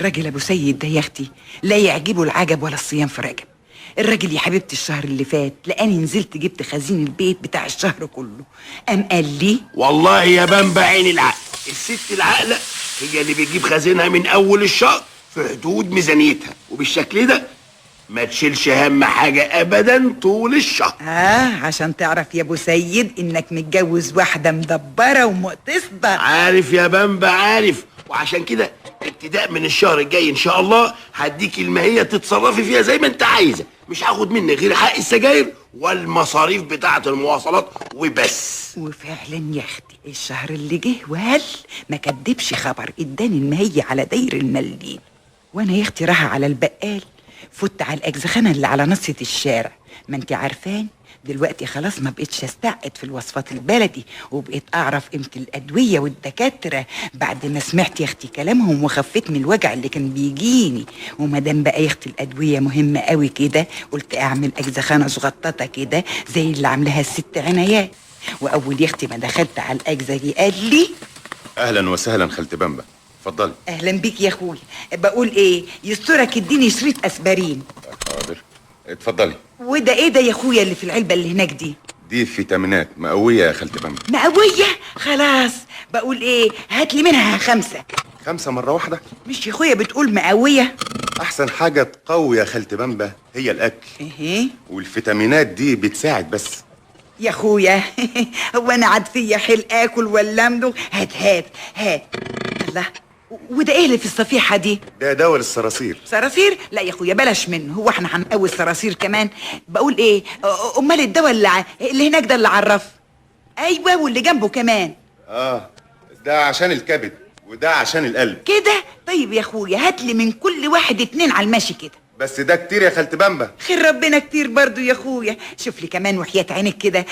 الراجل ابو سيد ده يا اختي لا يعجبه العجب ولا الصيام في رجب. الراجل يا حبيبتي الشهر اللي فات لاني نزلت جبت خزين البيت بتاع الشهر كله، قام قال لي والله يا بنبع عين العقل، الست العاقله هي اللي بتجيب خزينها من اول الشهر في حدود ميزانيتها، وبالشكل ده ما تشيلش هم حاجه ابدا طول الشهر. عشان تعرف يا ابو سيد انك متجوز واحده مدبره ومقتصده. عارف يا بنبع عارف، وعشان كده ابتداء من الشهر الجاي ان شاء الله هديكي الماهيه تتصرفي فيها زي ما انت عايزه، مش هاخد منك غير حق السجاير والمصاريف بتاعه المواصلات وبس. وفعلا يا اختي الشهر اللي جه وهل ما كدبش خبر، اداني الماهيه على داير المليين، وانا يا اختي رايحه على البقال فت على الاجزخانه اللي على نصة الشارع. ما انت عارفان دلوقتي خلاص ما بقتش استعقد في الوصفات البلدي، وبقيت اعرف قيمه الادويه والدكاتره بعد ما سمعت يا اختي كلامهم وخفيت من الوجع اللي كان بيجيني. وما دام بقى يا اختي الادويه مهمه قوي كده قلت اعمل اجزخانه صغططه كده زي اللي عاملاها الست عنايات. واول يا اختي ما دخلت على الاجزه قال لي اهلا وسهلا خالتي بامبا، اتفضلي. اهلا بيك يا اخويا. بقول ايه يسترك اديني شريط اسبرين. حاضر اتفضلي. وده ايه ده يا اخويا اللي في العلبه اللي هناك دي؟ دي فيتامينات مقويه يا خالتي بامبا. مقويه؟ خلاص. بقول ايه هات لي منها 5. 5 مرة واحدة؟ مش يا اخويا بتقول مقويه؟ احسن حاجه تقوي يا خالتي بامبا هي الاكل. ايه والفيتامينات دي بتساعد بس يا اخويا. هو انا عاد فيا حيل اكل ولا امضغ؟ هات الله. وده ايه اللي في الصفيحه دي؟ ده دواء للصراصير. صراصير؟ لا يا اخويا بلاش منه، هو احنا هنقوي الصراصير كمان؟ بقول ايه امال الدواء اللي هناك ده اللي عرف؟ ايوه واللي جنبه كمان. ده عشان الكبد وده عشان القلب. كده طيب يا اخويا هات لي من كل واحد 2 على الماشي كده. بس ده كتير يا خالتي بامبا. خير ربنا كتير برضو يا اخويا. شوف لي كمان وحياة عينك كده